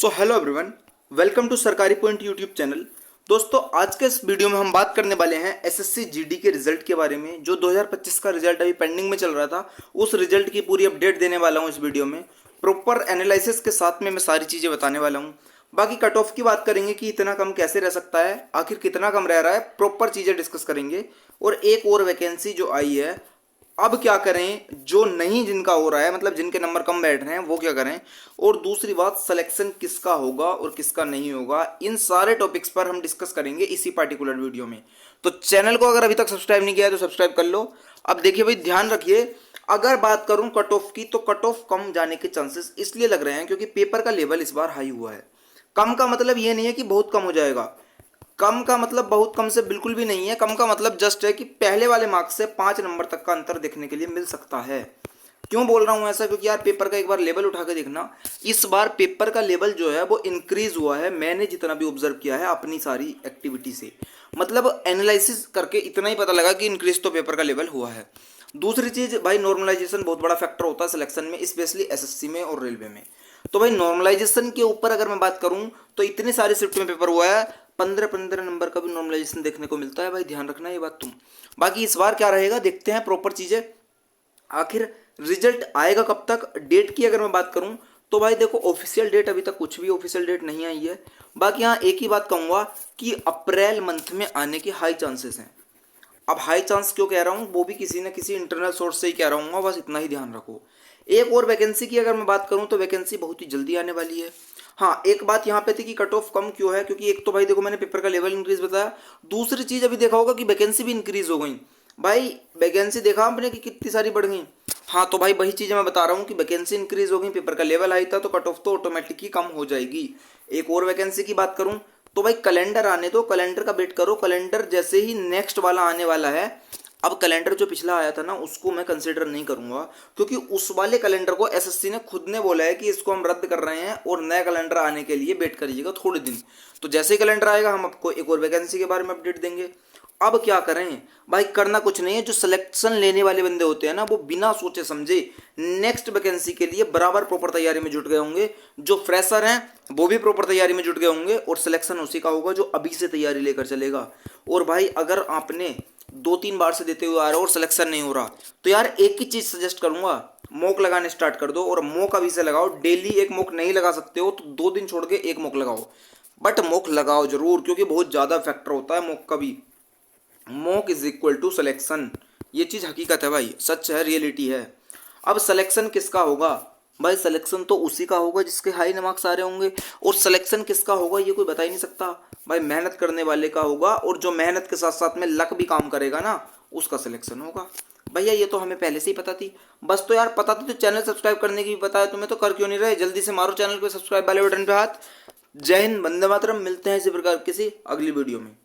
So hello everyone, welcome to Sarkari point YouTube channel. दोस्तों, आज के इस वीडियो में हम बात करने वाले हैं एसएससी जीडी के रिजल्ट के बारे में। जो 2025 का रिजल्ट अभी पेंडिंग में चल रहा था, उस रिजल्ट की पूरी अपडेट देने वाला हूं इस वीडियो में। प्रॉपर एनालिसिस के साथ में मैं सारी चीज़ें बताने वाला हूं। बाकी कट ऑफ की बात करेंगे कि इतना कम कैसे रह सकता है, आखिर कितना कम रह रहा है, प्रॉपर चीज़ें डिस्कस करेंगे। और एक और वैकेंसी जो आई है, अब क्या करें, जो नहीं जिनका हो रहा है, मतलब जिनके नंबर कम बैठ रहे हैं वो क्या करें। और दूसरी बात, सिलेक्शन किसका होगा और किसका नहीं होगा, इन सारे टॉपिक्स पर हम डिस्कस करेंगे इसी पार्टिकुलर वीडियो में। तो चैनल को अगर अभी तक सब्सक्राइब नहीं किया है तो सब्सक्राइब कर लो। अब देखिए भाई, ध्यान रखिए, अगर बात करूं कट ऑफ की, तो कट ऑफ कम जाने के चांसेस इसलिए लग रहे हैं क्योंकि पेपर का लेवल इस बार हाई हुआ है। कम का मतलब ये नहीं है कि बहुत कम हो जाएगा, कम का मतलब बहुत कम से बिल्कुल भी नहीं है। कम का मतलब जस्ट है कि पहले वाले मार्क्स से 5 नंबर तक का अंतर देखने के लिए मिल सकता है। क्यों बोल रहा हूं ऐसा, क्योंकि यार पेपर का एक बार लेवल उठा के देखना। इस बार पेपर का लेवल जो है वो इंक्रीज हुआ है, मैंने जितना भी ऑब्जर्व किया है अपनी सारी एक्टिविटी से, मतलब एनालिसिस करके इतना ही पता लगा कि इंक्रीज तो पेपर का लेवल हुआ है। दूसरी चीज भाई, नॉर्मलाइजेशन बहुत बड़ा फैक्टर होता है सिलेक्शन में, स्पेशली एसएससी में और रेलवे में। तो भाई नॉर्मलाइजेशन के ऊपर अगर मैं बात करूं तो इतनी सारी शिफ्ट में पेपर हुआ है, 15-15 नंबर का भी नॉर्मलाइजेशन देखने को मिलता है भाई, ध्यान रखना ये बात तुम। बाकी इस बार क्या रहेगा देखते हैं प्रॉपर चीजें। आखिर रिजल्ट आएगा कब तक, डेट की अगर मैं बात करूं तो भाई देखो, ऑफिशियल डेट अभी तक कुछ भी ऑफिशियल डेट नहीं आई है। बाकी यहाँ एक ही बात कहूंगा कि अप्रैल मंथ में आने के हाई चांसेस हैं। अब हाई चांस क्यों कह रहा हूँ, वो भी किसी न किसी इंटरनल सोर्स से ही कह रहा हूँ, बस इतना ही ध्यान रखो। एक और वैकेंसी की अगर मैं बात करूँ तो वैकेंसी बहुत ही जल्दी आने वाली है। हाँ, एक बात यहाँ पे थी कि कट ऑफ कम क्यों है, क्योंकि एक तो भाई देखो मैंने पेपर का लेवल इंक्रीज बताया, दूसरी चीज अभी देखा होगा कि वैकेंसी भी इंक्रीज हो गई। भाई वैकेंसी देखा आपने कि कितनी सारी बढ़ गई। हाँ, तो भाई वही चीज मैं बता रहा हूँ कि वैकेंसी इंक्रीज हो गई, पेपर का लेवल हाई था, तो कट ऑफ तो ऑटोमेटिक ही कम हो जाएगी। एक और वैकेंसी की बात करूँ तो भाई कैलेंडर आने दो, कैलेंडर का वेट करो। कैलेंडर जैसे ही नेक्स्ट वाला आने वाला है, अब कैलेंडर जो पिछला आया था ना उसको मैं कंसिडर नहीं करूंगा, क्योंकि उस वाले कैलेंडर को एसएससी ने खुद ने बोला है कि इसको हम रद्द कर रहे हैं और नया कैलेंडर आने के लिए वेट करिएगा थोड़े दिन। तो जैसे ही कैलेंडर आएगा हम आपको एक और वैकेंसी के बारे में अपडेट देंगे। अब क्या करें भाई, करना कुछ नहीं है। जो सिलेक्शन लेने वाले बंदे होते हैं ना, वो बिना सोचे समझे नेक्स्ट वैकेंसी के लिए बराबर प्रॉपर तैयारी में जुट गए होंगे। जो फ्रेशर हैं वो भी प्रॉपर तैयारी में जुट गए होंगे, और सिलेक्शन उसी का होगा जो अभी से तैयारी लेकर चलेगा। और भाई अगर आपने 2-3 बार से देते हुए आ रहे हो और सिलेक्शन नहीं हो रहा, तो यार एक ही चीज सजेस्ट करूंगा, मॉक लगाने स्टार्ट कर दो। और मॉक अभी से लगाओ, डेली एक मॉक नहीं लगा सकते हो तो 2 दिन छोड़ के एक मॉक लगाओ, बट मॉक लगाओ जरूर, क्योंकि बहुत ज्यादा फैक्टर होता है मॉक का भी। Mock is equal to selection, ये चीज हकीकत है भाई, सच है, रियलिटी है। अब सिलेक्शन किसका होगा भाई, सिलेक्शन तो उसी का होगा जिसके हाई मार्क्स आ रहे होंगे। और सिलेक्शन किसका होगा ये कोई बता ही नहीं सकता भाई, मेहनत करने वाले का होगा, और जो मेहनत के साथ साथ में लक भी काम करेगा ना, उसका सिलेक्शन होगा। भैया ये तो हमें पहले से ही पता थी, बस तो यार पता थी तो चैनल सब्सक्राइब करने की भी पता है तुम्हें, तो कर क्यों नहीं रहे। जल्दी से मारो चैनल को सब्सक्राइब वाले बटन पे हाथ। जय हिंद, वंदे मातरम। मिलते हैं इसी प्रकार किसी अगली वीडियो में।